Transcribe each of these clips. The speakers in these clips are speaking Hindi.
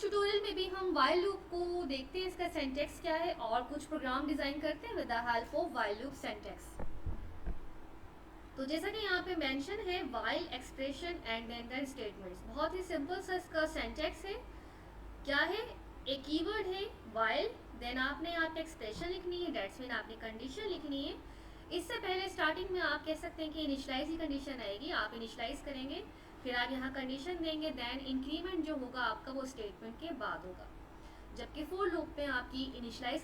ट्यूटोरियल में भी हम वाइल लूप को देखते हैं, इसका सिंटैक्स क्या है, और कुछ प्रोग्राम डिज़ाइन करते हैं with the help of while loop syntax. तो जैसा कि यहाँ पे मेंशन है while expression and then statements, बहुत ही सिंपल सा इसका सिंटैक्स है। क्या है, एक कीवर्ड है वाइल, देन आपने यहाँ पे एक्सप्रेशन लिखनी है, दैट्स मीन आपने कंडीशन लिखनी है। इससे पहले स्टार्टिंग में आप कह सकते हैं कि इनिशियलाइज की कंडीशन आएगी, आप इनिशियलाइज करेंगे, फिर आप यहाँ कंडीशन देंगे, देन इंक्रीमेंट जो होगा आपका वो स्टेटमेंट के बाद होगा। जबकि फोर लूप में आपकी initialize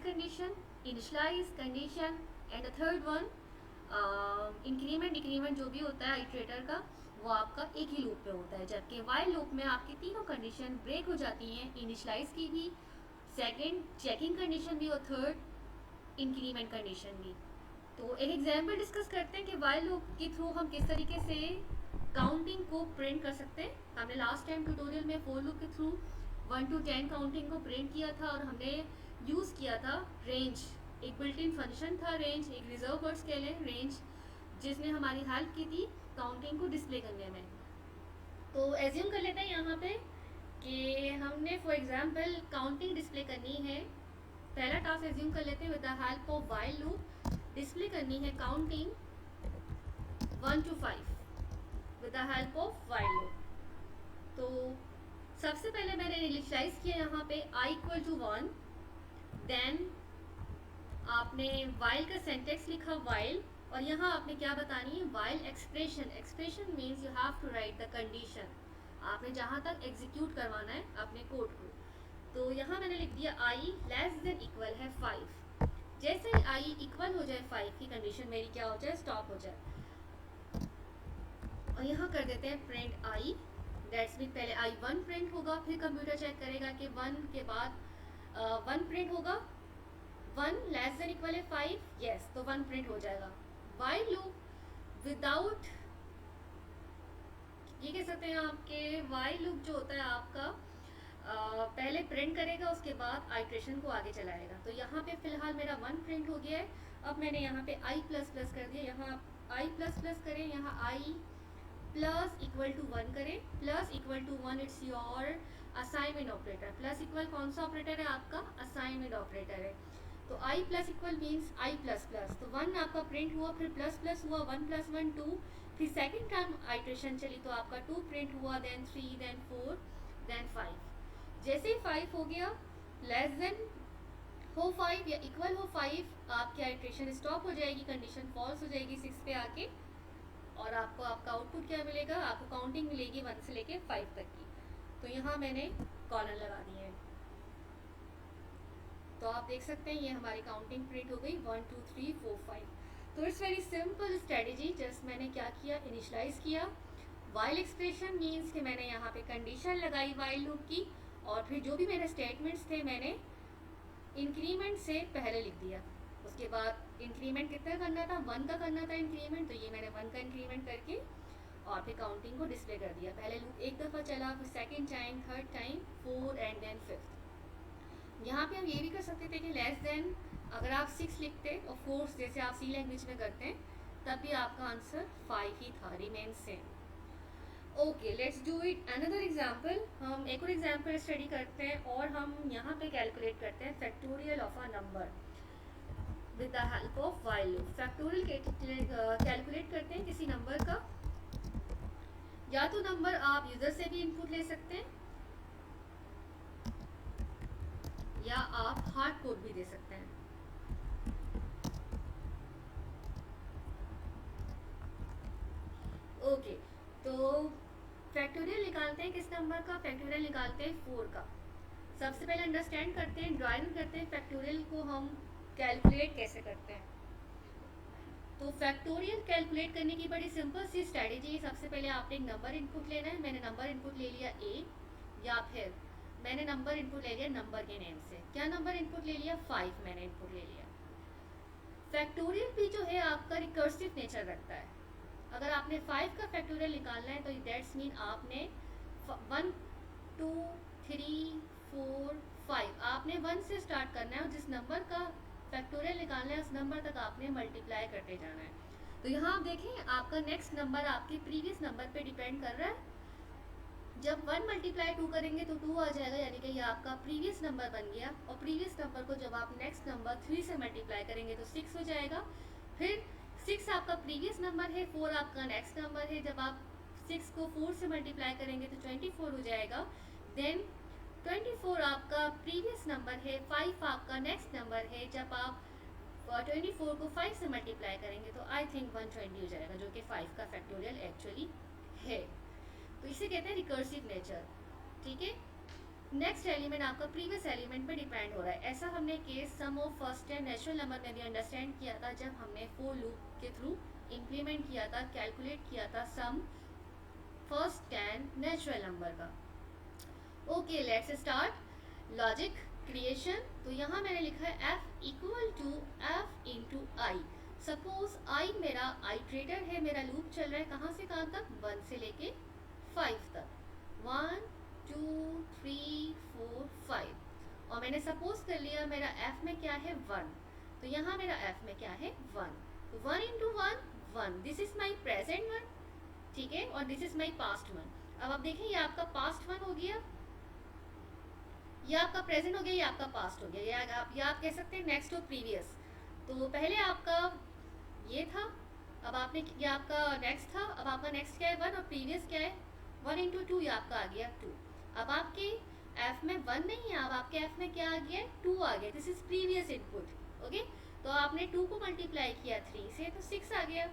condition and the third one increment decrement जो भी होता है आइटरेटर का, वो आपका एक ही लूप पे होता है। जबकि वाइल लूप में आपकी तीनों कंडीशन ब्रेक हो जाती हैं, इनिशियलाइज की भी, सेकंड चेकिंग कंडीशन भी, और थर्ड इंक्रीमेंट कंडीशन भी। तो एक एग्जांपल डिस्कस करते हैं कि वाइल लूप के थ्रू हम किस तरीके से काउंटिंग को प्रिंट कर सकते हैं। हमने लास्ट टाइम ट्यूटोरियल में फोर लूप के थ्रू 1 to 10 काउंटिंग को प्रिंट किया था, और हमने यूज़ किया था रेंज, एक बिल्ट इन फंक्शन था रेंज, एक रिजर्व वर्ड स्केल है रेंज, जिसने हमारी हेल्प की थी काउंटिंग को डिस्प्ले करने में। तो एज्यूम कर लेते हैं यहाँ पे कि हमने फॉर एग्जांपल काउंटिंग डिस्प्ले करनी है। पहला टास्क एज्यूम कर लेते हैं with the help of while loop display करनी है counting 1 to 5 with the help of while loop. तो सबसे पहले मैंने इनिशियलाइज किया यहाँ पे i इक्वल टू 1, देन आपने वाइल का सेंटेक्स लिखा वाइल, और यहाँ आपने क्या बतानी है, while expression. Expression means you have to write the condition, आपने जहाँ तक एग्जीक्यूट करवाना है अपने कोड को। तो यहाँ मैंने लिख दिया i लेस देन इक्वल है 5। जैसे ही i इक्वल हो जाए 5 की कंडीशन मेरी क्या हो जाए, स्टॉप हो जाए, और यहाँ कर देते हैं प्रिंट i, दैट्स मीन पहले i 1 प्रिंट होगा, फिर कंप्यूटर चेक करेगा कि 1 के बाद 1 प्रिंट होगा, 1 लेस देन इक्वल है 5, यस, तो 1 प्रिंट हो जाएगा। वाइल लूप विदाउट, ये कह सकते हैं आपके वाइल लूप जो होता है आपका पहले प्रिंट करेगा, उसके बाद आइट्रेशन को आगे चलाएगा। तो यहाँ पे फिलहाल मेरा 1 प्रिंट हो गया है। अब मैंने यहाँ पे i प्लस प्लस कर दिया, यहाँ आप i प्लस प्लस करें, यहाँ i प्लस इक्वल टू 1 करें, plus equal to 1 it's your assignment operator. Plus equal कौन सा ऑपरेटर है आपका, असाइनमेंट ऑपरेटर है। तो i plus equal means i plus plus, तो 1 आपका प्रिंट हुआ, फिर प्लस प्लस हुआ, 1 प्लस 1 2, फिर सेकेंड टाइम आइट्रेशन चली तो आपका 2 प्रिंट हुआ, देन 3, देन 4, देन 5। जैसे ही 5 हो गया, लेस देन हो 5 या इक्वल हो 5, आपकी आइट्रेशन स्टॉप हो जाएगी, कंडीशन फॉल्स हो जाएगी 6 पे आके, और आपको आपका आउटपुट क्या मिलेगा, आपको काउंटिंग मिलेगी 1 से लेके 5 तक की। तो यहाँ मैंने कॉलन लगा दिए हैं, तो आप देख सकते हैं ये हमारी काउंटिंग प्रिंट हो गई 1 2 3 4 5। तो it's very simple strategy, just मैंने क्या किया, इनिशियलाइज किया। वाइल एक्सप्रेशन मीन्स कि मैंने यहाँ पे कंडीशन लगाई वाइल लूप की, और फिर जो भी मेरे स्टेटमेंट्स थे मैंने इंक्रीमेंट से पहले लिख दिया। उसके बाद इंक्रीमेंट कितना करना था, 1 का करना था इंक्रीमेंट, तो ये मैंने 1 का इंक्रीमेंट करके और फिर काउंटिंग को डिस्प्ले कर दिया। पहले लूप एक दफ़ा चला, फिर second time, third time, 4 and then 5। यहाँ पे हम ये भी कर सकते थे कि लेस देन, अगर आप 6 लिखते और 4 जैसे आप सी लैंग्वेज में करते हैं, तब भी आपका आंसर 5 ही था, remain same. Okay, let's do it another example. हम एक और एग्जाम्पल स्टडी करते हैं, और हम यहाँ पे कैलकुलेट करते हैं factorial of a number with the help of while loop. Factorial calculate करते हैं किसी नंबर का, या तो नंबर आप यूजर से भी इनपुट ले सकते हैं, या आप हार्ड कोड भी दे सकते हैं। ओके, तो फैक्टोरियल निकालते हैं किस नंबर का, फैक्टोरियल निकालते हैं 4 का। सबसे पहले अंडरस्टैंड करते हैं, ड्राइव करते हैं फैक्टोरियल को हम कैलकुलेट कैसे करते हैं। तो फैक्टोरियल कैलकुलेट करने की बड़ी सिंपल सी स्ट्रैटेजी है। सबसे पहले आपने एक नंबर इनपुट लेना है। मैंने नंबर इनपुट ले लिया a, या फिर मैंने नंबर इनपुट ले लिया नंबर के नेम से। क्या नंबर इनपुट ले लिया, 5 मैंने इनपुट ले लिया। फैक्टोरियल भी जो है आपका रिकर्सिव नेचर रखता है। अगर आपने 5 का फैक्टोरियल निकालना है तो दैट्स मीन आपने 1 2 3 4 5, आपने 1 से स्टार्ट करना है, और जिस नंबर का फैक्टोरियल निकालना है उस नंबर तक आपने मल्टीप्लाई करते जाना है। तो यहाँ आप देखें, आपका नेक्स्ट नंबर आपके प्रीवियस नंबर पे डिपेंड कर रहा है। जब 1 मल्टीप्लाई 2 करेंगे तो 2 आ जाएगा, यानी कि ये आपका प्रीवियस नंबर बन गया। और प्रीवियस नंबर को जब आप नेक्स्ट नंबर 3 से मल्टीप्लाई करेंगे तो 6 हो जाएगा। फिर 6 आपका प्रीवियस नंबर है, 4 आपका नेक्स्ट नंबर है। जब आप 6 को 4 से मल्टीप्लाई करेंगे तो 24 हो जाएगा। देन 24 आपका प्रीवियस नंबर है, 5 आपका नेक्स्ट नंबर है। जब आप 24 को 5 से मल्टीप्लाई करेंगे तो आई थिंक 120 हो जाएगा, जो कि 5 का फैक्टोरियल एक्चुअली है। तो इसे कहते हैं रिकर्सिव नेचर। ठीक है, नेक्स्ट एलिमेंट आपका प्रीवियस एलिमेंट पे डिपेंड हो रहा है। ऐसा हमने case sum of first n natural number में भी अंडरस्टैंड किया था, जब हमने फॉर लूप के थ्रू इम्प्लीमेंट किया था, कैलकुलेट किया था sum first n natural number का। Okay, let's start logic creation. तो यहाँ मैंने लिखा है f equal to F into I. Suppose I मेरा आइट्रेटर है, मेरा लूप चल रहा है कहाँ से कहाँ तक, 1 से लेके 5 तक, 1 2 3 4 5। और मैंने सपोज कर लिया मेरा f में क्या है 1, तो यहाँ मेरा f में क्या है 1। तो 1 into 1 1, this is my present one, ठीक है, और this is my past one. अब आप देखें, ये आपका पास्ट वन हो गया, ये आपका प्रेजेंट हो गया, ये आपका पास्ट हो गया, या आप कह सकते हैं नेक्स्ट और प्रीवियस। तो पहले आपका ये था, अब आपने ये आपका नेक्स्ट था, अब आपका नेक्स्ट क्या है 1 और प्रीवियस क्या है 1 इंटू 2, ये आपका आ गया 2। अब आपके f में 1 नहीं है, अब आपके f में क्या आ गया 2 आ गया, this is previous input. Okay, तो आपने 2 को मल्टीप्लाई किया 3 से तो 6 आ गया।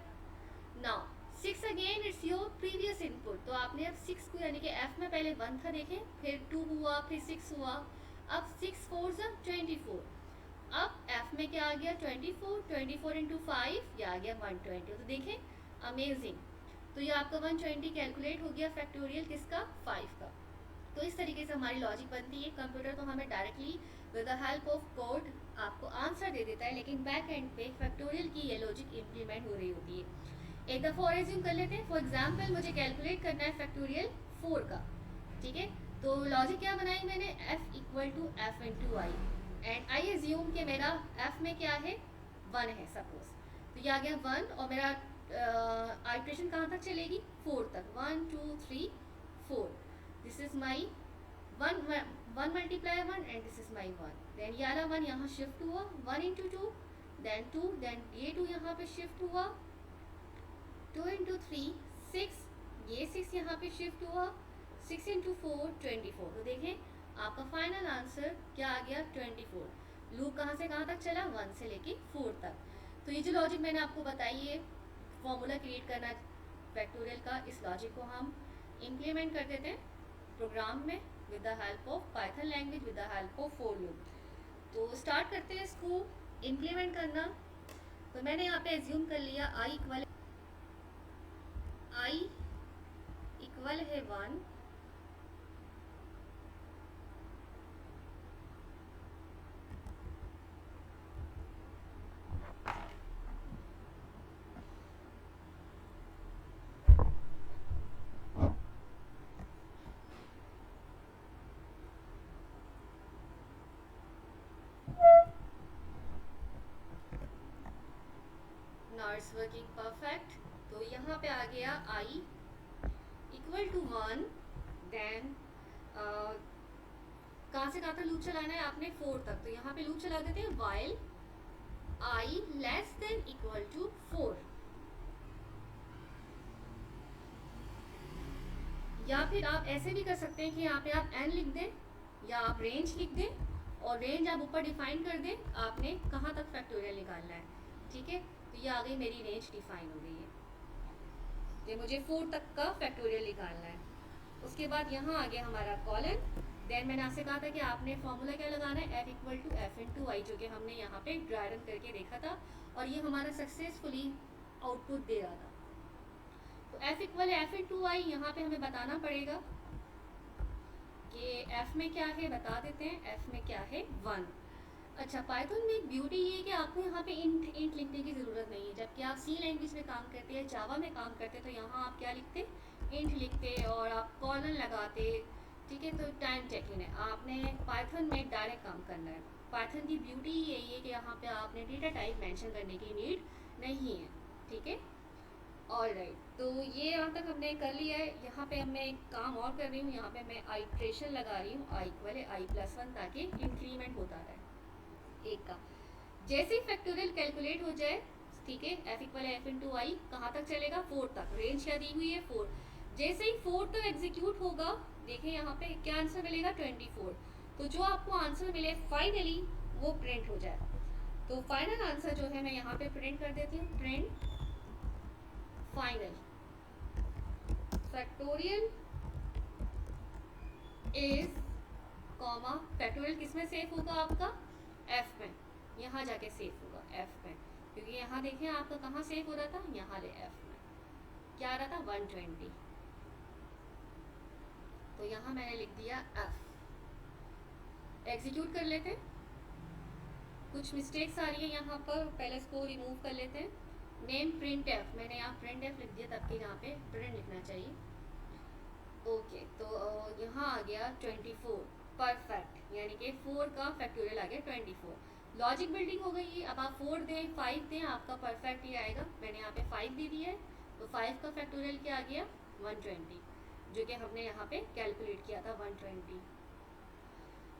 Now 6 again it's your previous input. तो आपने अब 6 को, यानी कि f में पहले 1 था, देखें, फिर 2 हुआ, फिर 6 हुआ, अब 6 4 सा 24। अब f में क्या आ गया 24, 24 इंटू 5 ये आ गया 120। तो देखें अमेजिंग। तो ये आपका 120 कैलकुलेट हो गया फैक्टोरियल किसका 5 का। तो इस तरीके से हमारी लॉजिक बनती है। कंप्यूटर तो हमें directly with the help of code आपको आंसर दे देता है, लेकिन बैक एंड पे फैक्टोरियल की ये लॉजिक इम्प्लीमेंट हो रही होती है। एक दफ़ा और एज्यूम कर लेते हैं। फॉर एग्जाम्पल मुझे कैलकुलेट करना है फैक्टोरियल 4 का, ठीक है। तो लॉजिक क्या बनाई मैंने, f equal to F into I, and I assume कि मेरा f में क्या है 1 है सपोज। तो ये आ गया 1 और मेरा आइट्रेशन कहाँ तक चलेगी 4 तक, 1 2 3 4। This is my 1 multiply 1 and this is my 1। Then ये वाला 1 यहाँ शिफ्ट हुआ, 1 इंटू 2 देन 2, देन ये 2 यहाँ पे शिफ्ट हुआ, 2 इंटू 3 6, ये 6 यहाँ पे शिफ्ट हुआ, 6 इंटू 4 24। तो देखें आपका फाइनल आंसर क्या आ गया 24। लूप कहाँ से कहाँ तक चला 1 से लेके 4 तक। तो ये जो लॉजिक मैंने आपको बताई है फॉर्मूला क्रिएट करना फैक्टोरियल का, इस लॉजिक को हम इम्प्लीमेंट कर देते हैं प्रोग्राम में with the help of Python language, with the help of for loop. तो स्टार्ट करते हैं इसको इम्प्लीमेंट करना। तो मैंने यहाँ पे एज्यूम कर लिया आई इक्वल है 1, नाउ इट्स वर्किंग परफेक्ट। तो यहाँ पे आ गया आई इक्वल टू 1, देन कहाँ से कहाँ तक लूप चलाना है आपने 4 तक। तो यहाँ पे लूप चला देते हैं while I less than equal to 4, या फिर आप ऐसे भी कर सकते हैं कि यहाँ पे आप n लिख दें या आप रेंज लिख दें, और रेंज आप ऊपर डिफाइन कर दें आपने कहाँ तक फैक्टोरियल निकालना है, ठीक है। तो ये आ गई मेरी रेंज डिफाइन हो गई है, ये मुझे 4 तक का फैक्टोरियल निकालना है। उसके बाद यहाँ आ गया हमारा कॉलन। देन मैंने आपसे कहा था कि आपने फॉर्मूला क्या लगाना है, f equal to F into I, जो कि हमने यहाँ पे ड्राई रन करके देखा था और ये हमारा सक्सेसफुली आउटपुट दे रहा था। तो f इक्वल एफ इंटू आई, यहाँ पे हमें बताना पड़ेगा कि f में क्या है, बता देते हैं f में क्या है 1। अच्छा, पाइथन में एक ब्यूटी ये है कि आपको यहाँ पे इंट लिखने की ज़रूरत नहीं है। जबकि आप सी लैंग्वेज में काम करते हैं, जावा में काम करते, तो यहाँ आप क्या लिखते इंट लिखते और आप कॉलन लगाते, ठीक है। तो टाइम टेकिंग है, आपने पाइथन में डायरेक्ट काम करना है। पाइथन की ब्यूटी यही है कि यहाँ पे आपने डेटा टाइप मेंशन करने की नीड नहीं है, ठीक है। ऑलराइट, तो ये यहाँ तक हमने कर लिया है। यहाँ पे मैं एक काम और कर रही हूँ, यहाँ पे मैं आइट्रेशन लगा रही हूँ आई वाले i+1 ताकि इंक्रीमेंट होता रहे एक का। जैसे ही फैक्टोरियल कैलकुलेट हो जाए, ठीक है, f इक्वल f इंटू आई कहाँ तक चलेगा, 4 तक। रेंज क्या दी हुई है, 4। जैसे ही 4 तक एग्जीक्यूट होगा, देखें यहाँ पे क्या आंसर मिलेगा, 24। तो जो आपको आंसर मिले फाइनली वो प्रिंट हो जाएगा। तो फाइनल आंसर जो है मैं यहाँ पे प्रिंट कर देती हूँ, print final factorial is comma, factorial किस में सेव होगा आपका, f में। यहाँ जाके सेव होगा f में, क्योंकि यहाँ देखें आपका कहाँ सेव हो रहा था, यहाँ ले f में। क्या आ रहा था, 120। तो यहाँ मैंने लिख दिया f। एग्जीक्यूट कर लेते हैं। कुछ मिस्टेक्स आ रही है यहाँ पर, पहले इसको रिमूव कर लेते हैं। नेम प्रिंट एफ, मैंने यहाँ प्रिंट एफ लिख दिया, तब कि यहाँ पे प्रिंट लिखना चाहिए। ओके, तो यहाँ आ गया 24, परफेक्ट, यानी कि 4 का फैक्टोरियल आ गया 24। लॉजिक बिल्डिंग हो गई है। अब आप 4 दें 5 दें, आपका परफेक्ट ही आएगा। मैंने यहाँ पे 5 दे दिया है, तो 5 का फैक्टोरियल क्या आ गया, 120, जो कि हमने यहाँ पे कैलकुलेट किया था 120।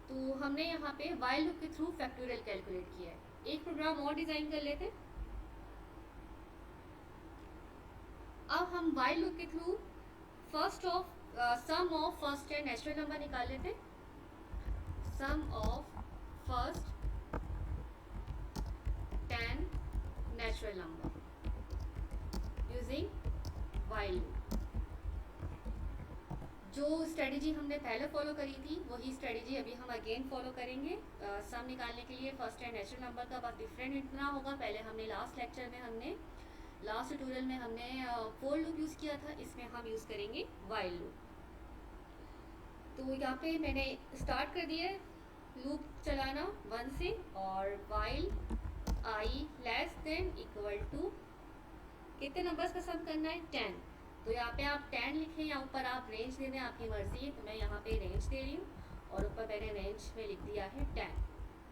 तो हमने यहाँ पे वाइल लूप के थ्रू फैक्टोरियल कैलकुलेट किया है। एक प्रोग्राम और डिजाइन कर लेते हैं। अब हम वाइल लूप के through sum of first 10 natural number निकाल लेते हैं। Sum of first 10 natural number using while loop. जो स्ट्रेटजी हमने पहले फॉलो करी थी वही स्ट्रेटजी अभी हम अगेन फॉलो करेंगे। सम निकालने के लिए फर्स्ट 10 नेचुरल नंबर का बस डिफरेंट इतना होगा। पहले हमने लास्ट ट्यूटोरियल में हमने फॉर लूप यूज़ किया था, इसमें हम यूज़ करेंगे वाइल लूप। तो यहाँ पे मैंने स्टार्ट कर दिया लूप चलाना 1 से, और while I less than equal to कितने नंबर्स का सम करना है, 10। तो यहाँ पे आप 10 लिखें या ऊपर आप रेंज दे दें, आपकी मर्जी है। तो मैं यहाँ पे रेंज दे रही हूँ और ऊपर मैंने रेंज में लिख दिया है 10।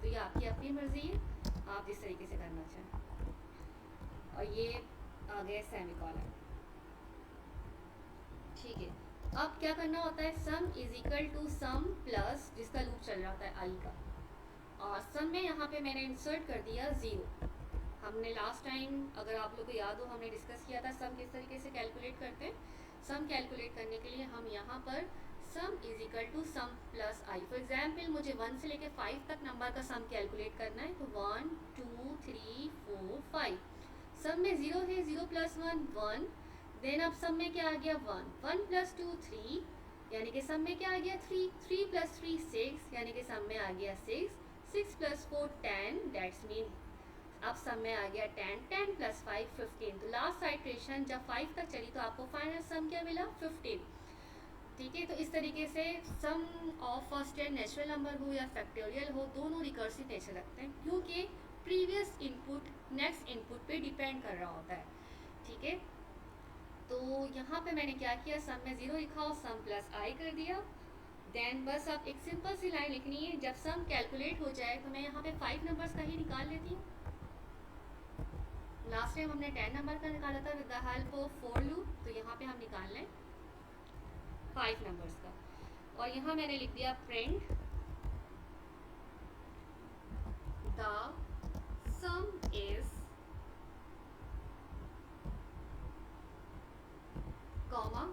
तो ये आपकी अपनी मर्जी है, आप जिस तरीके से करना चाहें। और ये आ गया सेमीकोलन, ठीक है। अब क्या करना होता है, sum is equal to sum plus जिसका लूप चल रहा होता है आई का, और सम में यहाँ पे मैंने इंसर्ट कर दिया 0। हमने लास्ट टाइम, अगर आप लोग को याद हो, हमने डिस्कस किया था सम किस तरीके से कैलकुलेट करते हैं। सम कैलकुलेट करने के लिए हम यहाँ पर sum is equal to sum plus I. For example मुझे 1 से लेकर 5 तक नंबर का सम कैलकुलेट करना है, तो 1 2 3 4 5। सम में 0 है, 0 प्लस 1 1। देन अब सम में क्या आ गया, 1 1 प्लस 2 3, यानी कि सम में क्या आ गया 3 3 प्लस 3 6, यानी कि सम में आ गया 6 6 प्लस 4 10, दैट्स मीन अब सम में आ गया 10 10 प्लस 5 15। तो लास्ट आइट्रेशन जब 5 तक चली तो आपको फाइनल सम क्या मिला, 15, ठीक है। तो इस तरीके से सम ऑफ फर्स्ट 10 नेचुरल नंबर हो या फैक्टोरियल हो, दोनों रिकर्सिव नेचर रखते हैं, क्योंकि प्रीवियस इनपुट नेक्स्ट इनपुट पे डिपेंड कर रहा होता है, ठीक है। तो यहाँ पे मैंने क्या किया, सम में 0 लिखा और सम प्लस आई कर दिया। देन बस अब एक सिंपल सी लाइन लिखनी है, जब सम कैलकुलेट हो जाए तो मैं यहाँ पे 5 नंबर्स का ही निकाल लेती हूँ। लास्ट टाइम हमने 10 नंबर का निकाला था with the help of for loop, तो यहाँ पे हम निकाल लें 5 नंबर्स का। और यहाँ मैंने लिख दिया print the sum is comma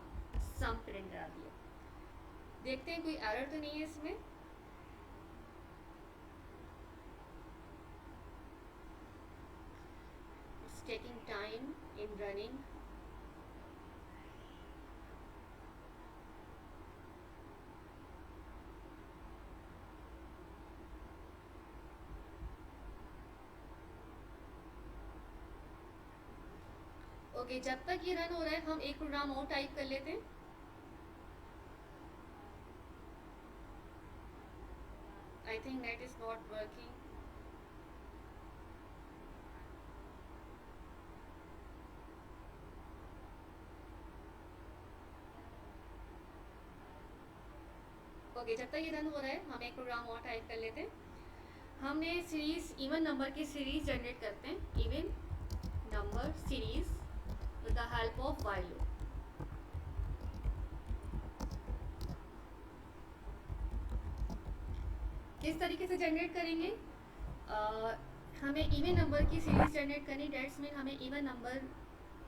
sum print करा दिया। देखते हैं कोई एरर तो नहीं है इसमें। It's taking time in running. Okay, जब तक ये रन हो रहा है हम एक प्रोग्राम और टाइप कर लेते हैं। I think that is not working. Okay, जब तक ये रन हो रहा है हम एक प्रोग्राम और टाइप कर लेते हैं। हमने सीरीज इवन नंबर की सीरीज जनरेट करते हैं, even number series with the help of while loop. किस तरीके से जनरेट करेंगे? हमें इवन नंबर की सीरीज जनरेट करनी, डेट्स मीन हमें इवन नंबर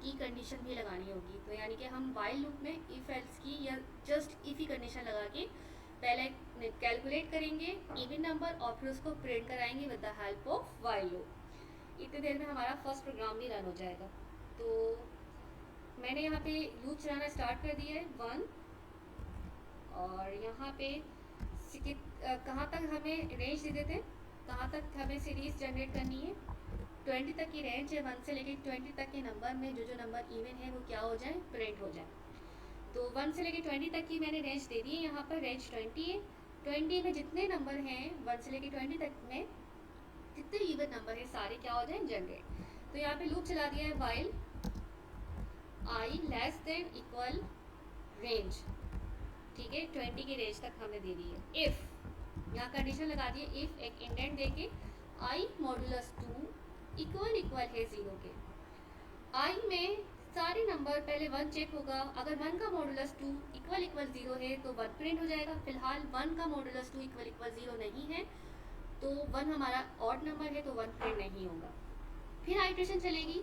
की कंडीशन भी लगानी होगी। तो यानी कि हम वाइल लूप में इफ एल्स की या जस्ट इफ ही कंडीशन लगा के पहले कैलकुलेट करेंगे इवन नंबर और फिर उसको प्रिंट कराएंगे with the help of while loop. इतनी देर में हमारा फर्स्ट प्रोग्राम भी रन हो जाएगा। तो मैंने यहाँ पे लूप चलाना स्टार्ट कर दिया है 1, और यहाँ पे कहाँ तक हमें रेंज दे देते हैं, कहाँ तक हमें सीरीज जनरेट करनी है। 20 तक की रेंज है, 1 से लेकर 20 तक के नंबर में जो जो नंबर इवन है वो क्या हो जाए, प्रिंट हो जाए। तो 1 से लेकर 20 तक की मैंने रेंज दे दी है। यहाँ पर रेंज 20 है। 20 में जितने नंबर हैं 1 से लेकर 20 तक में जितने इवन नंबर है सारे क्या हो जाए, जनरेट। तो यहाँ पे लूप चला दिया है while I less than equal range, ठीक है, 20 की रेंज तक हमने दे दी है। इफ यहाँ कंडीशन लगा दी है, इफ एक इंडेंट देके आई मॉडुलस 2 इक्वल है 0 के। आई में सारे नंबर पहले 1 चेक होगा, अगर 1 का मॉडुलस 2 इक्वल 0 है तो 1 प्रिंट हो जाएगा। फिलहाल 1 का मॉडुलस 2 इक्वल 0 नहीं है तो 1 हमारा ऑड नंबर है तो 1 प्रिंट नहीं होगा। फिर आइट्रेशन चलेगी,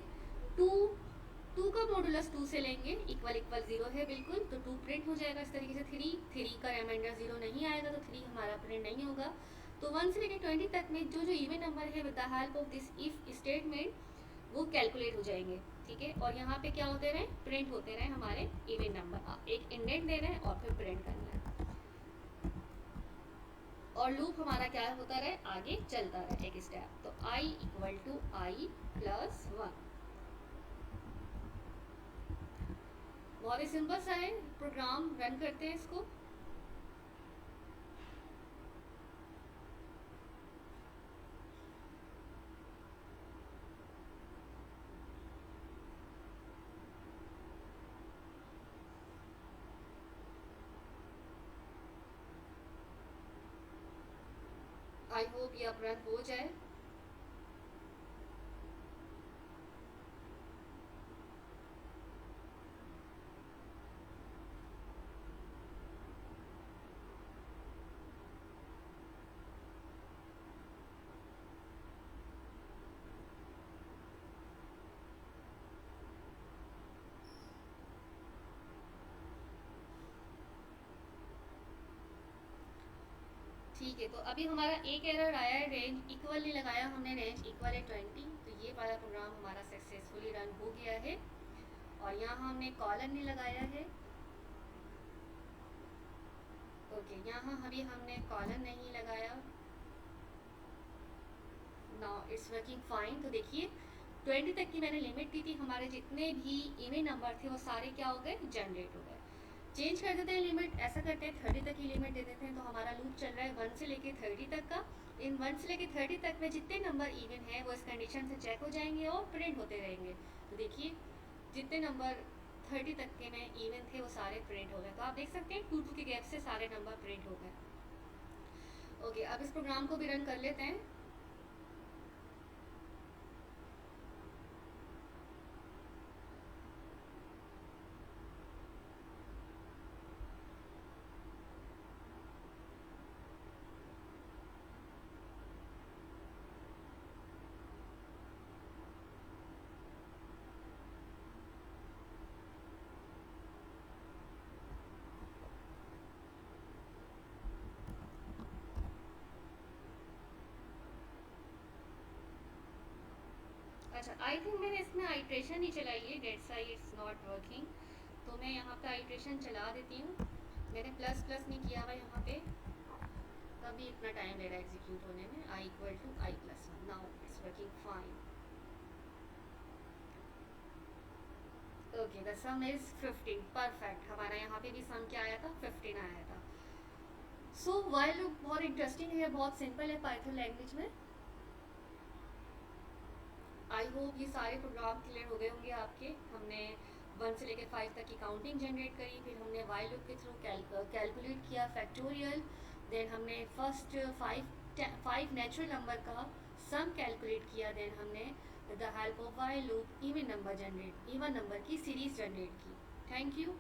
2 का मॉडुलस 2 से लेंगे, इक्वल 0 है बिल्कुल, तो 2 प्रिंट हो जाएगा। इस तरीके से 3 का रिमाइंडर 0 नहीं आएगा तो 3 हमारा प्रिंट नहीं होगा। तो 1 से लेकर 20 तक में जो जो इवन नंबर है with the help of this if statement वो कैलकुलेट हो जाएंगे, ठीक है। और यहाँ पे क्या होते रहे, प्रिंट होते रहे हमारे इवन नंबर। एक इंडेंट दे रहे हैं और फिर प्रिंट करना है, और लूप हमारा क्या होता रहे, आगे चलता रहे एक स्टेप। तो i equal to I plus 1। बहुत ही सिंपल सा है प्रोग्राम, रन करते हैं इसको। आई होप ये अब रन हो जाए। ठीक है, तो अभी हमारा एक एरर आया है, रेंज इक्वल नहीं लगाया हमने, रेंज इक्वल है 20। तो ये वाला प्रोग्राम हमारा सक्सेसफुली रन हो गया है। और यहाँ हमने कॉलन नहीं लगाया है, ओके, यहाँ अभी हमने कॉलन नहीं लगाया। Now it's working fine. तो देखिए 20 तक की मैंने लिमिट दी थी, हमारे जितने भी इवन नंबर थे वो सारे क्या हो गए, जनरेट हो गए। चेंज कर देते हैं लिमिट, ऐसा करते हैं 30 तक की लिमिट दे देते हैं। तो हमारा लूप चल रहा है 1 से लेके 30 तक का। इन 1 से लेके 30 तक में जितने नंबर इवन है वो इस कंडीशन से चेक हो जाएंगे और प्रिंट होते रहेंगे। तो देखिए जितने नंबर 30 तक के में इवन थे वो सारे प्रिंट हो गए। तो आप देख सकते हैं 2 के गैप से सारे नंबर प्रिंट हो गए। ओके, अब इस प्रोग्राम को भी रन कर लेते हैं। अच्छा, आई थिंक मैंने इसमें आइट्रेशन ही चलाई है, dates why it's not working. तो मैं यहाँ पे आइट्रेशन चला देती हूँ। मैंने प्लस नहीं किया हुआ यहाँ पे, तभी इतना टाइम ले रहा है एग्जीक्यूट होने में। I equal to I plus 1, now it's working fine. Okay, the sum is 15, perfect. हमारा यहाँ पे भी सम क्या आया था, 15 आया था। सो व्हाइल लूप बहुत इंटरेस्टिंग है, बहुत सिंपल है पाइथन लैंग्वेज में। आई होप ये सारे प्रोग्राम क्लियर हो गए होंगे आपके। हमने 1 से लेकर 5 तक की काउंटिंग जनरेट करी, फिर हमने वाइल लूप के थ्रू कैलकुलेट किया फैक्टोरियल, देन हमने फर्स्ट 5 नेचुरल नंबर का सम कैलकुलेट किया, देन हमने with the help of while loop even number की सीरीज जनरेट की। Thank you.